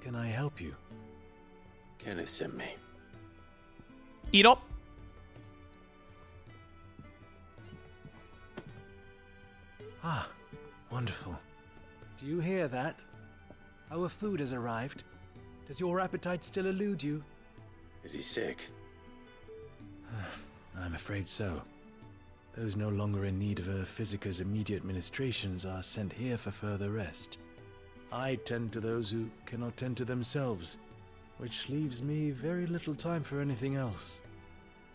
can I help you? Kenneth sent me. Eat up. Ah, wonderful. Do you hear that? Our food has arrived. Does your appetite still elude you? Is he sick? I'm afraid so. Those no longer in need of a physicker's immediate ministrations are sent here for further rest. I tend to those who cannot tend to themselves, which leaves me very little time for anything else.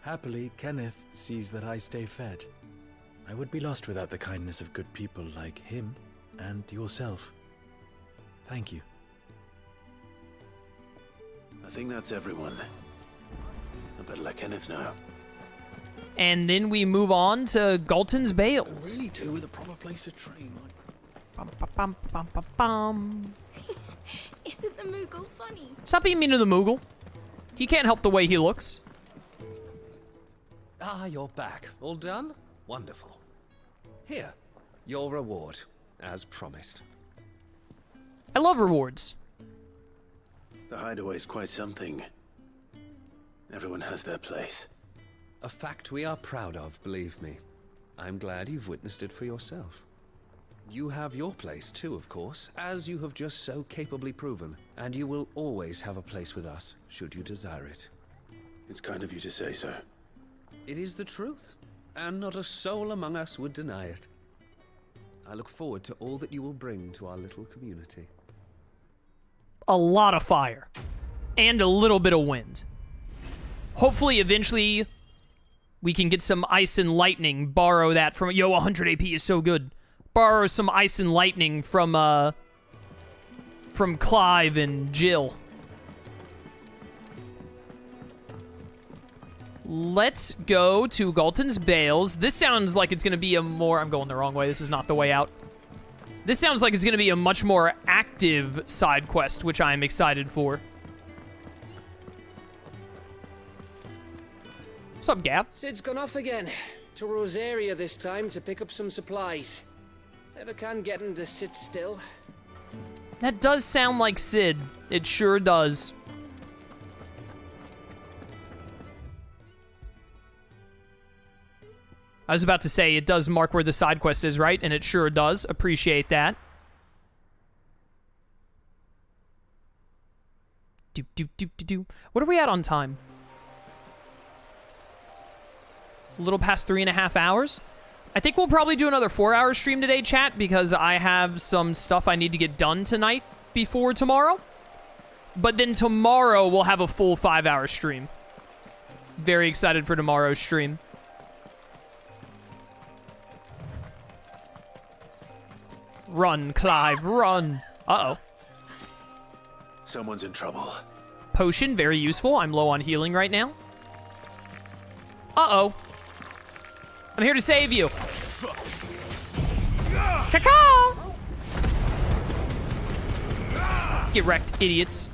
Happily, Kenneth sees that I stay fed. I would be lost without the kindness of good people like him and yourself. Thank you. I think that's everyone. I better let Kenneth know. And then we move on to Galton's Bales. Really do with a proper place to train. Bum, ba, bum, bum, ba, bum. Isn't the Moogle funny? Stop being mean to the Moogle. He can't help the way he looks. Ah, you're back. All done? Wonderful. Here, your reward, as promised. I love rewards. The Hideaway's quite something. Everyone has their place. A fact we are proud of, believe me. I'm glad you've witnessed it for yourself. You have your place too, of course, as you have just so capably proven, and you will always have a place with us, should you desire it. It's kind of you to say so. It is the truth, and not a soul among us would deny it. I look forward to all that you will bring to our little community. A lot of fire. And a little bit of wind. Hopefully, eventually, we can get some ice and lightning. Borrow that from... Yo, 100 AP is so good. Borrow some ice and lightning from Clive and Jill. Let's go to Galton's Bales. This sounds like it's going to be a more... I'm going the wrong way. This is not the way out. This sounds like it's going to be a much more active side quest, which I am excited for. What's up, Gav? Sid's gone off again. To Rosaria this time to pick up some supplies. Never can get him to sit still. That does sound like Sid. It sure does. I was about to say, it does mark where the side quest is, right? And it sure does. Appreciate that. What are we at on time? A little past 3.5 hours? I think we'll probably do another 4-hour stream today, chat, because I have some stuff I need to get done tonight before tomorrow. But then tomorrow we'll have a full 5-hour stream. Very excited for tomorrow's stream. Run, Clive, run. Uh-oh. Someone's in trouble. Potion, very useful. I'm low on healing right now. Uh-oh. I'm here to save you. Caw-caw! Get wrecked, idiots.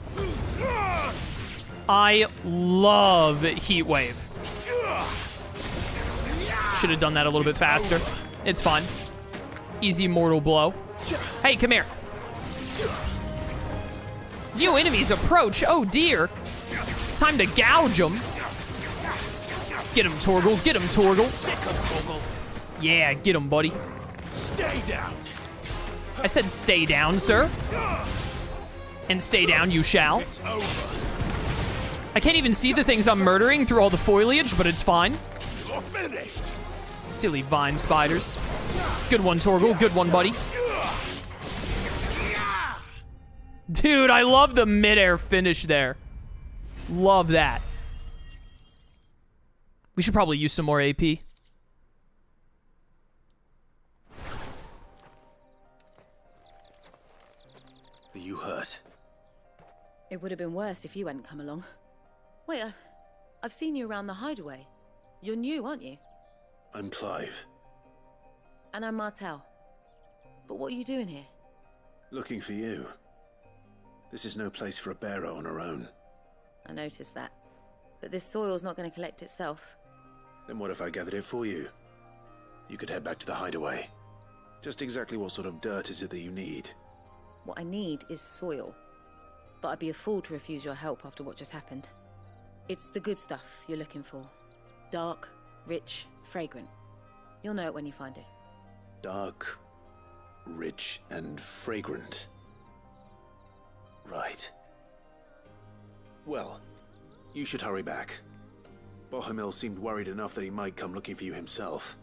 I love Heatwave. Should have done that a little bit faster. It's fine. Easy mortal blow. Hey, come here. New enemies approach. Oh, dear. Time to gouge them. Get him, Torgal. Get him, Torgal. Yeah, get him, buddy. Stay down. I said stay down, sir. And stay down you shall. It's over. I can't even see the things I'm murdering through all the foliage, but it's fine. You're finished. Silly vine spiders. Good one, Torgal. Good one, buddy. Dude, I love the mid-air finish there. Love that. We should probably use some more AP. Are you hurt? It would have been worse if you hadn't come along. Wait, I've seen you around the Hideaway. You're new, aren't you? I'm Clive. And I'm Martel. But what are you doing here? Looking for you. This is no place for a bearer on her own. I noticed that. But this soil's not going to collect itself. Then what if I gathered it for you? You could head back to the Hideaway. Just exactly what sort of dirt is it that you need? What I need is soil. but I'd be a fool to refuse your help after what just happened. It's the good stuff you're looking for. Dark, rich, fragrant. You'll know it when you find it. Dark, rich, and fragrant. Right. Well, you should hurry back. Bohemil seemed worried enough that he might come looking for you himself.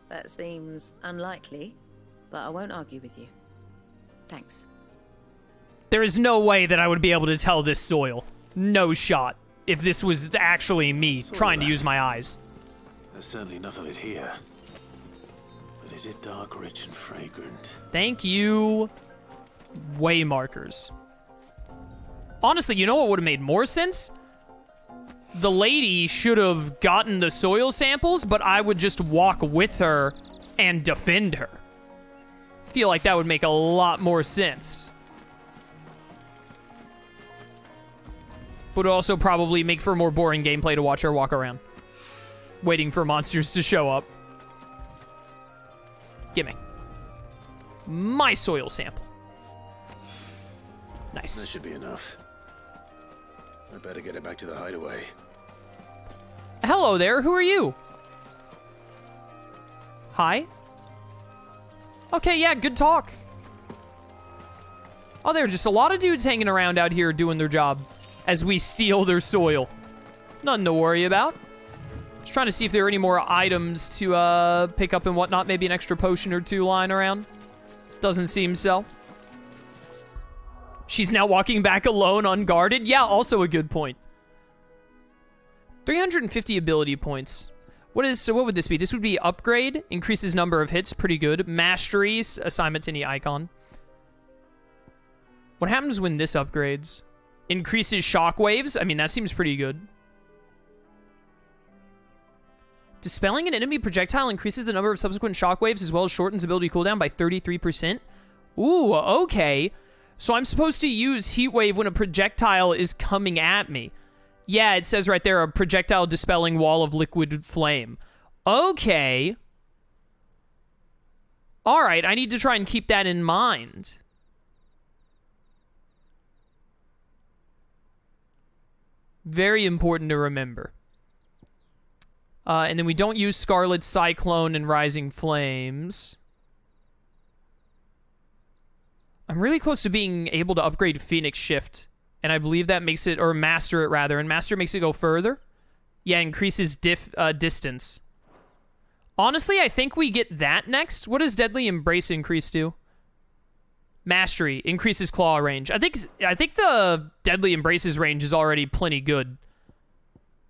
That seems unlikely, but I won't argue with you. Thanks. There is no way that I would be able to tell this soil. No shot. If this was actually me trying to use my eyes. There's certainly enough of it here. But is it dark, rich, and fragrant? Thank you. Way markers. Honestly, you know what would have made more sense? The lady should have gotten the soil samples, but I would just walk with her and defend her. Feel like that would make a lot more sense. Would also probably make for more boring gameplay to watch her walk around, waiting for monsters to show up. Gimme. My soil sample. Nice. That should be enough. I better get it back to the hideaway. Hello there, who are you? Hi? Okay, yeah, good talk. Oh, there are just a lot of dudes hanging around out here doing their job as we steal their soil. Nothing to worry about. Just trying to see if there are any more items to pick up and whatnot. Maybe an extra potion or two lying around. Doesn't seem so. She's now walking back alone, unguarded. Yeah, also a good point. 350 ability points. So what would this be? This would be upgrade. Increases number of hits. Pretty good. Mastery. Assignment to any icon. What happens when this upgrades? Increases shockwaves. I mean, that seems pretty good. Dispelling an enemy projectile increases the number of subsequent shockwaves as well as shortens ability cooldown by 33%. Ooh, okay. So I'm supposed to use Heat Wave when a projectile is coming at me. Yeah, it says right there, a projectile dispelling wall of liquid flame. Okay. All right, I need to try and keep that in mind. Very important to remember. And then we don't use Scarlet Cyclone and Rising Flames. I'm really close to being able to upgrade Phoenix Shift. And I believe that makes it, or Master it rather. And Master makes it go further. Yeah, increases distance. Honestly, I think we get that next. What does Deadly Embrace increase to? Mastery increases claw range. I think the Deadly Embrace's range is already plenty good.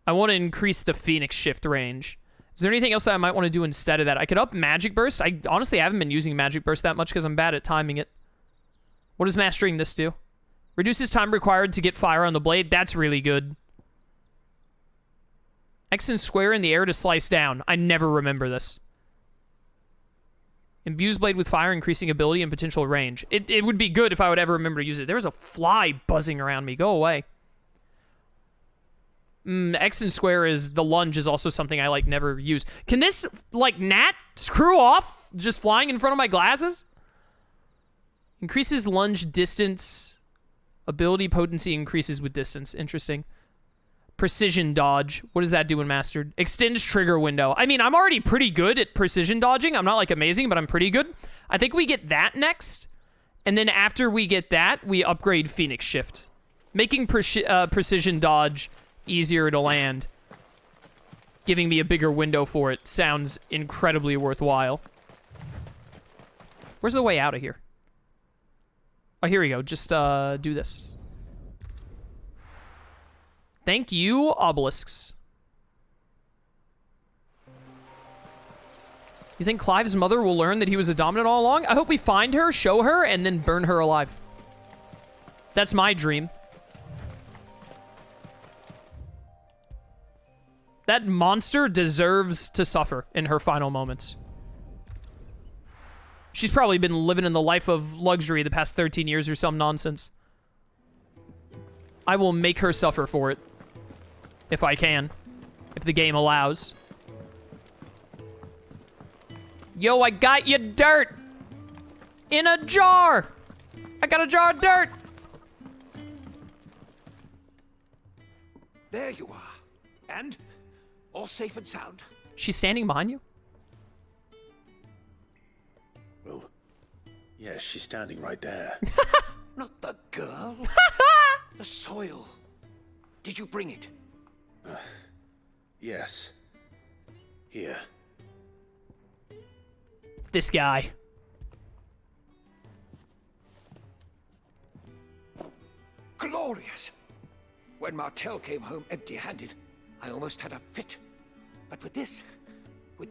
I want to increase the Phoenix Shift range. Is there anything else that I might want to do instead of that? I could up Magic Burst. I honestly haven't been using Magic Burst that much because I'm bad at timing it. What does mastering this do? Reduces time required to get fire on the blade. That's really good. X and square in the air to slice down. I never remember this. Imbues blade with fire, increasing ability and potential range. It would be good if I would ever remember to use it. There's a fly buzzing around me. Go away. X and square is... The lunge is also something I, like, never use. Can this, like, gnat screw off just flying in front of my glasses? Increases lunge distance. Ability potency increases with distance. Interesting. Precision dodge. What does that do when mastered? Extends trigger window. I mean, I'm already pretty good at precision dodging. I'm not, like, amazing, but I'm pretty good. I think we get that next. And then after we get that, we upgrade Phoenix Shift. Making precision dodge easier to land. Giving me a bigger window for it sounds incredibly worthwhile. Where's the way out of here? Oh, here we go. Just do this. Thank you, obelisks. You think Clive's mother will learn that he was a dominant all along? I hope we find her, show her, and then burn her alive. That's my dream. That monster deserves to suffer in her final moments. She's probably been living in the life of luxury the past 13 years or some nonsense. I will make her suffer for it. If I can. If the game allows. Yo, I got you dirt! In a jar! I got a jar of dirt! There you are. And all safe and sound. She's standing behind you? Well, yes, she's standing right there. Not the girl. The soil. Did you bring it? Yes. Here. This guy. Glorious! When Martel came home empty-handed, I almost had a fit. But with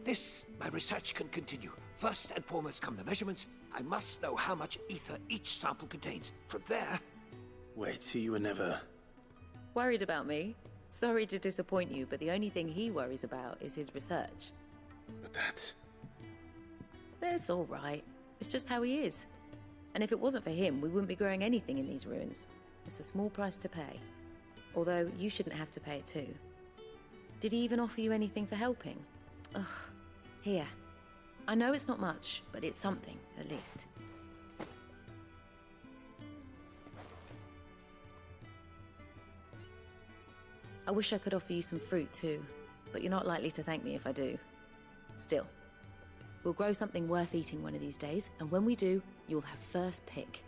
this, my research can continue. First and foremost come the measurements. I must know how much ether each sample contains. From there... Wait, so you were never... Worried about me? Sorry to disappoint you, but the only thing he worries about is his research. But that's... That's all right. It's just how he is. And if it wasn't for him, we wouldn't be growing anything in these ruins. It's a small price to pay. Although, you shouldn't have to pay it too. Did he even offer you anything for helping? Ugh. Here. I know it's not much, but it's something, at least. I wish I could offer you some fruit too, but you're not likely to thank me if I do. Still, we'll grow something worth eating one of these days, and when we do, you'll have first pick.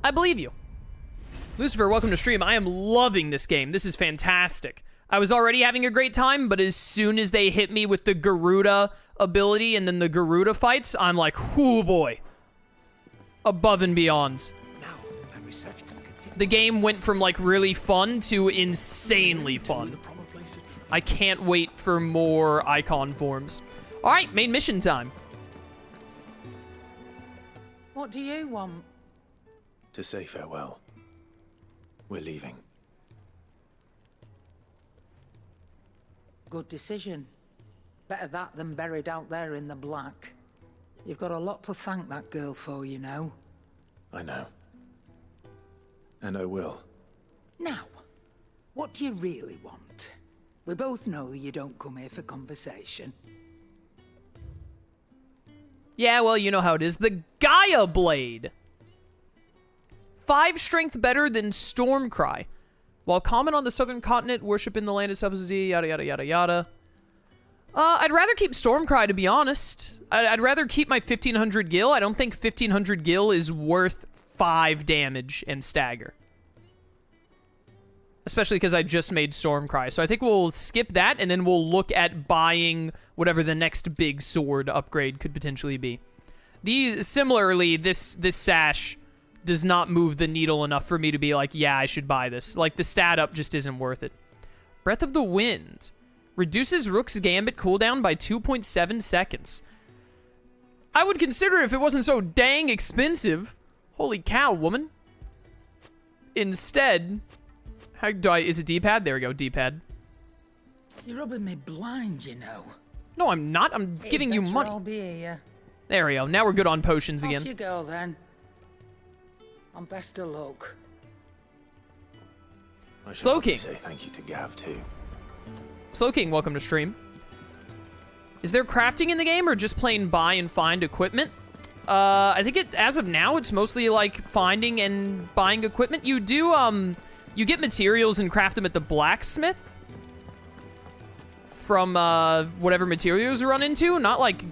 I believe you. Lucifer, welcome to stream. I am loving this game. This is fantastic. I was already having a great time, but as soon as they hit me with the Garuda ability and then the Garuda fights, I'm like, whoo boy. Above and beyond. Now, my research can continue. The game went from like really fun to insanely fun. I can't wait for more Eikon forms. All right, main mission time. What do you want? To say farewell. We're leaving. Good decision. Better that than buried out there in the black. You've got a lot to thank that girl for, you know. I know. And I will. Now, what do you really want? We both know you don't come here for conversation. Yeah, well, you know how it is. The Gaia Blade. 5 strength better than Stormcry. While common on the southern continent, worship in the land itself is yada yada yada yada. I'd rather keep Stormcry, to be honest. I'd rather keep my 1500 gil. I don't think 1500 gil is worth 5 damage and stagger. Especially because I just made Stormcry. So I think we'll skip that, and then we'll look at buying whatever the next big sword upgrade could potentially be. Similarly, this sash does not move the needle enough for me to be like, yeah, I should buy this. Like, the stat up just isn't worth it. Breath of the Wind. Reduces Rook's Gambit cooldown by 2.7 seconds. I would consider it if it wasn't so dang expensive. Holy cow, woman. Instead, how do I, is it D-pad? There we go, D-pad. You're rubbing me blind, you know. No, I'm not. I'm giving you money. I'll be here. There we go. Now we're good on potions again. Off you go, then. And best of luck. I should Slow probably King. say thank you to Gav, too. Slow King, welcome to stream. Is there crafting in the game or just plain buy and find equipment? I think as of now, it's mostly like finding and buying equipment. You do, you get materials and craft them at the blacksmith from, whatever materials you run into. Not like,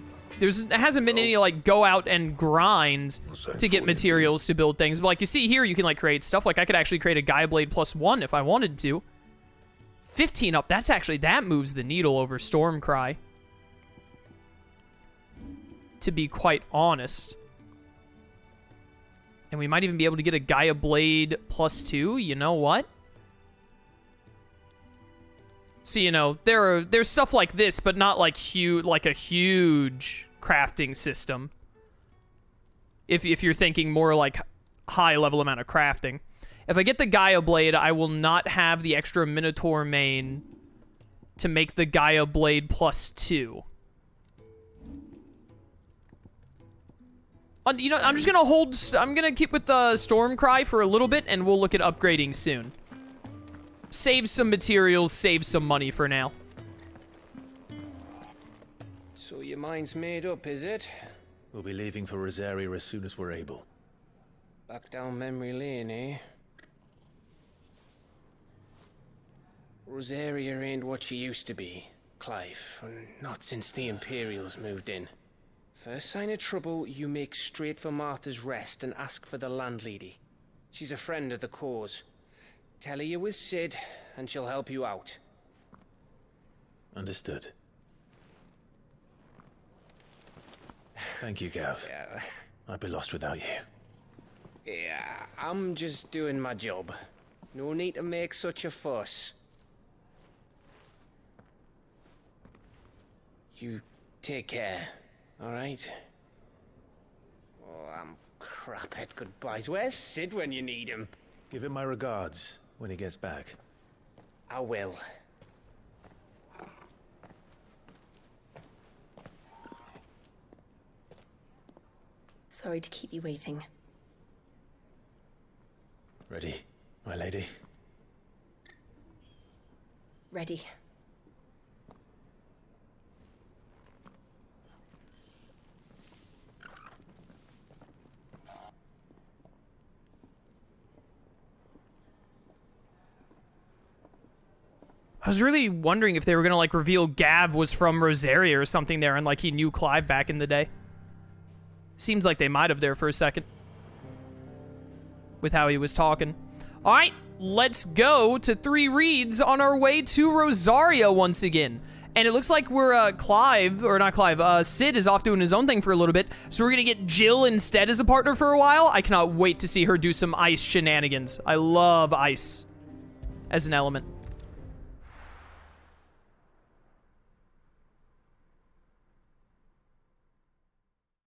there hasn't been any, like, go out and grind to get materials to build things. But like you see here, you can, like, create stuff. Like, I could actually create a Gaia Blade +1 if I wanted to. 15 up, that moves the needle over Stormcry. To be quite honest. And we might even be able to get a Gaia Blade +2, you know what? So, you know, there's stuff like this, but not like a huge crafting system. If you're thinking more like high level amount of crafting. If I get the Gaia Blade, I will not have the extra Minotaur main to make the Gaia Blade +2. You know, I'm just gonna I'm gonna keep with the Stormcry for a little bit, and we'll look at upgrading soon. Save some materials, save some money for now. So your mind's made up, is it? We'll be leaving for Rosaria as soon as we're able. Back down memory lane, eh? Rosaria ain't what she used to be, Clive. Not since the Imperials moved in. First sign of trouble, you make straight for Martha's Rest and ask for the landlady. She's a friend of the cause. Tell her you was Sid, and she'll help you out. Understood. Thank you, Gav. Yeah. I'd be lost without you. Yeah, I'm just doing my job. No need to make such a fuss. You take care, alright? Oh, I'm crap at goodbyes. Where's Sid when you need him? Give him my regards when he gets back. I will. Sorry to keep you waiting. Ready, my lady? Ready. I was really wondering if they were gonna, like, reveal Gav was from Rosaria or something there, and, like, he knew Clive back in the day. Seems like they might have there for a second. With how he was talking. Alright, let's go to 3 reads on our way to Rosaria once again. And it looks like we're, Sid is off doing his own thing for a little bit, so we're gonna get Jill instead as a partner for a while. I cannot wait to see her do some ice shenanigans. I love ice as an element.